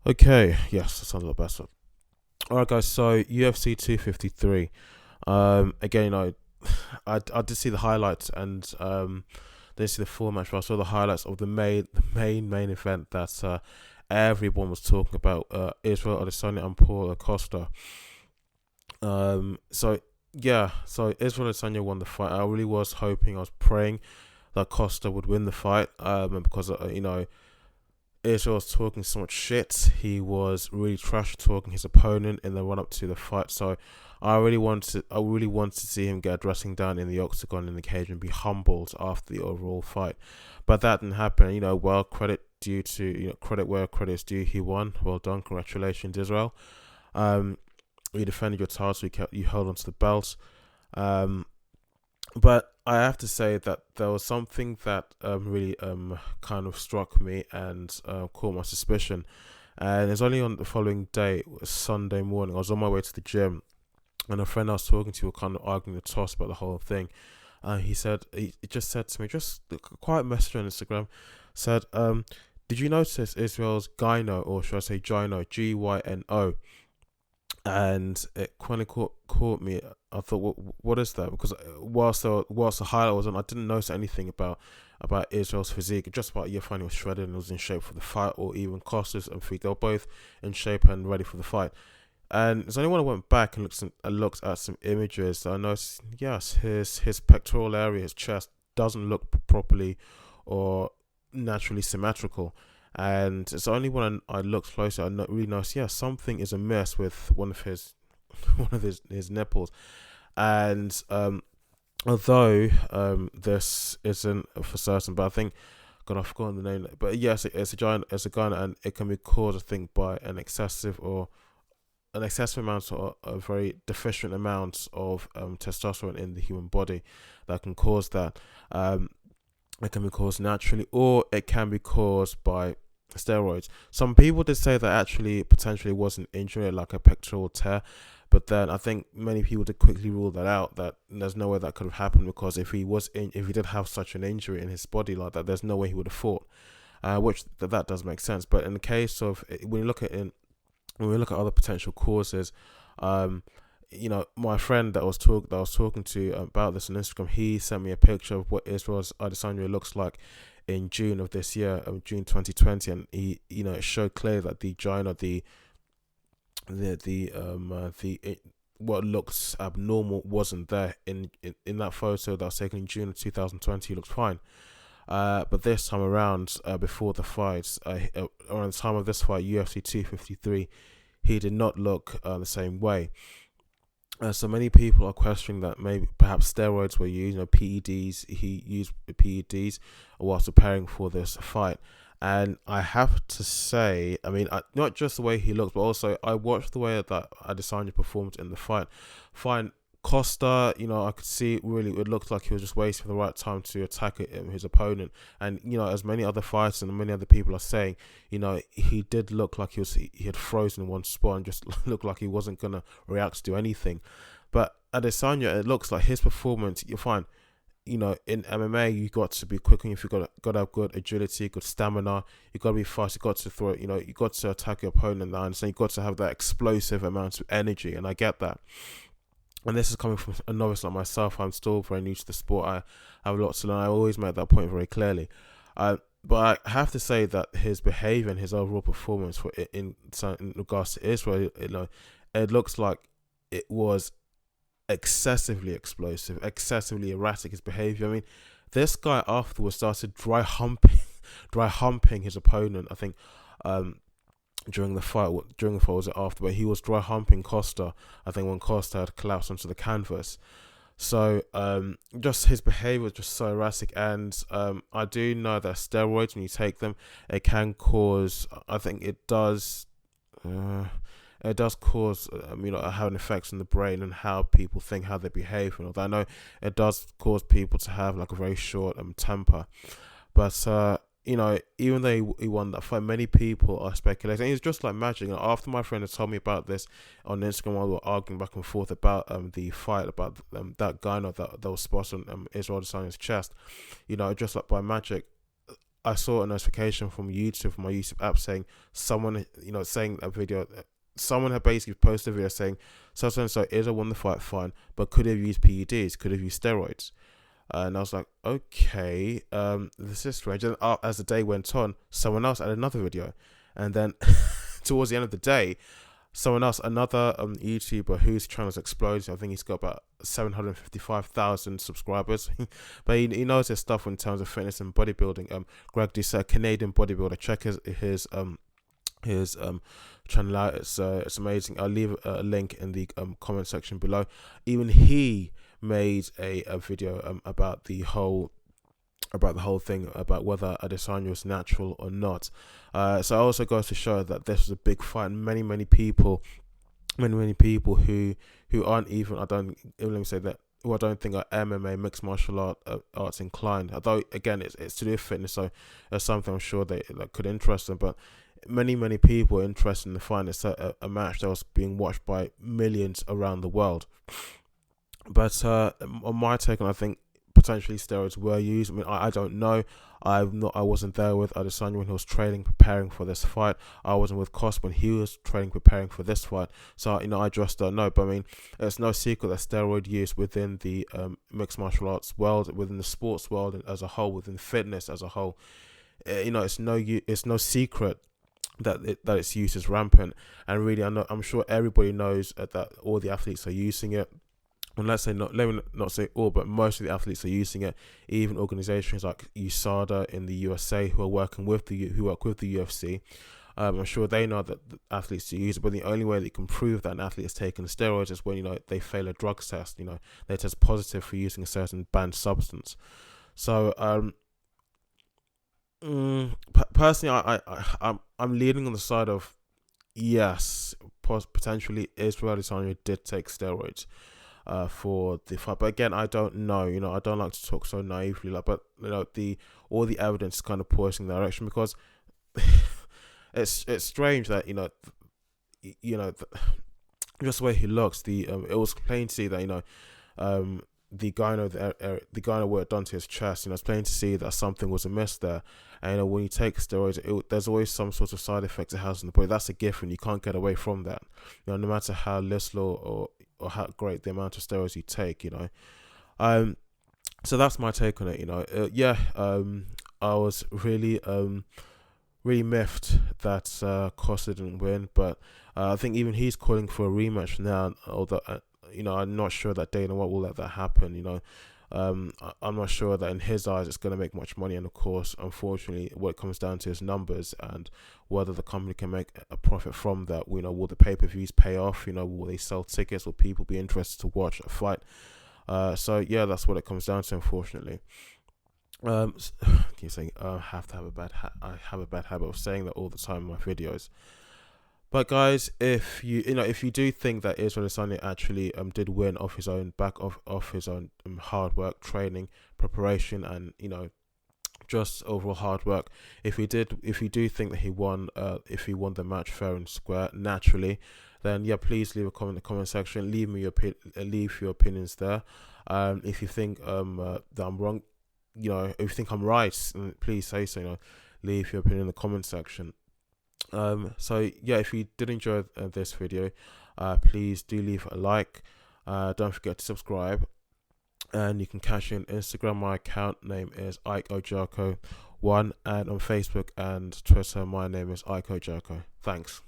Okay, yes, that sounds a lot better. All right, guys. So UFC 253. Again, I did see the highlights and didn't see the full match, but I saw the highlights of the main event that everyone was talking about. Israel Adesanya and Paul Acosta. So yeah, so Israel Adesanya won the fight. I really was hoping, I was praying that Costa would win the fight. And because Israel was talking so much shit. He was really trash talking his opponent in the run up to the fight. So I really wanted to see him get a dressing down in the octagon in the cage and be humbled after the overall fight. But that didn't happen. Well, credit where credit is due. He won. Well done. Congratulations, Israel. Um, you defended your title. You held onto the belt. Um, but I have to say that there was something that really kind of struck me and caught my suspicion. And it's only on the following day, it was Sunday morning. I was on my way to the gym, and a friend I was talking to were kind of arguing the toss about the whole thing. He just said to me, just a quiet message on Instagram, said, "Did you notice Israel's gyno, or should I say gyno, Gyno?" And it kind of caught me. I thought, what is that? Because whilst the highlight was on, I didn't notice anything about Israel's physique. Just about Yefani was shredded and was in shape for the fight, or even Costas and Freak. They were both in shape and ready for the fight. And it's only when I went back and looked at some images that I noticed, yes, his pectoral area, his chest, doesn't look properly or naturally symmetrical. And it's only when I looked closer, really noticed, yeah, something is amiss with one of his his nipples. And although this isn't for certain, but I think, God, I've forgotten the name. But yes, it's a giant, and it can be caused, I think, by an excessive amount or a very deficient amount of testosterone in the human body that can cause that. It can be caused naturally, or it can be caused by steroids. Some people did say that actually potentially was an injury, like a pectoral tear, but then I think many people did quickly rule that out. That there's no way that could have happened, because if he did have such an injury in his body like that, there's no way he would have fought. Which that does make sense. But in the case of when we look at other potential causes, um, my friend that I was talking to about this on Instagram, he sent me a picture of what Israel's Adesanya looks like in June of this year, June 2020, and it showed clearly that the gyno, what looks abnormal wasn't there in that photo that was taken in June of 2020. He looked fine. But this time around, before the fight, around the time of this fight, UFC 253, he did not look the same way. So many people are questioning that maybe perhaps steroids were used, PEDs. He used PEDs whilst preparing for this fight. And I have to say, I mean, not just the way he looked, but also I watched the way that Adesanya performed in the fight. Fine, Costa, I could see really it looked like he was just waiting for the right time to attack his opponent. And as many other fighters and many other people are saying, he did look like he had frozen in one spot and just looked like he wasn't gonna react to anything. But Adesanya, it looks like his performance, you're fine. In MMA, you got to be quick, and if you got to have good agility, good stamina, you got to be fast. You got to throw, you got to attack your opponent. I understand you got to have that explosive amount of energy, and I get that. And this is coming from a novice like myself. I'm still very new to the sport. I have a lot to learn. I always make that point very clearly. But I have to say that his behavior and his overall performance in regards to Israel, it looks like it was excessively explosive, excessively erratic. His behavior. I mean, this guy afterwards started dry humping his opponent. I think during the fight was it after, but he was dry humping Costa. I think when Costa had collapsed onto the canvas. So just his behavior was just so erratic, and I do know that steroids, when you take them, it can cause. I think it does. It does cause, having effects on the brain and how people think, how they behave, and all that. I know it does cause people to have like a very short temper, but even though he won that fight, many people are speculating. It's just like magic. After my friend had told me about this on Instagram, while we were arguing back and forth about the fight, about that guy that was spotted on Israel Adesanya's chest, just like by magic, I saw a notification from YouTube, from my YouTube app, saying someone, saying a video. Someone had basically posted a video saying, so and so is won the fight, fine, but could have used PEDs, could have used steroids. And I was like, okay, this is strange. And as the day went on, someone else had another video. And then towards the end of the day, someone else, another YouTuber whose channel's exploded. I think he's got about 755,000 subscribers. But he knows his stuff in terms of fitness and bodybuilding. Greg Doucette, Canadian bodybuilder. Check his channel out. It's amazing. I'll leave a link in the comment section below. Even he made a video about the whole thing, about whether Adesanya was natural or not. So it also goes to show that this was a big fight, and many people who aren't even, I don't think are MMA, mixed martial arts inclined. Although again, it's to do with fitness, so that's something I'm sure that could interest them. But many people are interested in the fight. It's a match that was being watched by millions around the world. But on my take on, I think potentially steroids were used. I mean, I don't know. I wasn't there with Adesanya when he was training, preparing for this fight. I wasn't with Costa when he was training, preparing for this fight. So I just don't know. But I mean, it's no secret that steroid use within the mixed martial arts world, within the sports world as a whole, within fitness as a whole, it's no secret that its use is rampant. And really, I'm sure everybody knows that all the athletes are using it. And let me not say all, but most of the athletes are using it. Even organizations like USADA in the USA who work with the UFC, I'm sure they know that the athletes use it. But the only way that you can prove that an athlete has taken steroids is when they fail a drugs test. They test positive for using a certain banned substance. So personally, I'm leaning on the side of yes, potentially Israel Adesanya did take steroids for the fight, but again, I don't know. I don't like to talk so naively, but all the evidence is kind of pointing in the direction, because it's strange that just the way he looks. It was plain to see that the gyno work done to his chest. It's plain to see that something was amiss there. And when you take steroids, there's always some sort of side effects it has in the body. That's a gift, and you can't get away from that. No matter how little or how great the amount of steroids you take. So that's my take on it. I was really miffed that Costa didn't win, but I think even he's calling for a rematch now. Although I'm not sure that Dana White will let that happen. I'm not sure that in his eyes it's going to make much money, and of course, unfortunately, what it comes down to is numbers and whether the company can make a profit from that. Will the pay-per-views pay off? Will they sell tickets? Will people be interested to watch a fight? So yeah, that's what it comes down to, unfortunately. Keep saying I have a bad habit of saying that all the time in my videos. But guys, if you do think that Israel Adesanya actually did win off his own hard work, training, preparation, and just overall hard work, if you do think that he won the match fair and square naturally, then yeah, please leave a comment in the comment section. Leave your opinions there. If you think that I'm wrong, if you think I'm right, please say so. Leave your opinion in the comment section. So yeah, if you did enjoy this video, please do leave a like. Don't forget to subscribe, and you can catch me on Instagram. My account name is IkeOJerko1, and on Facebook and Twitter my name is IkeOJerko. Thanks.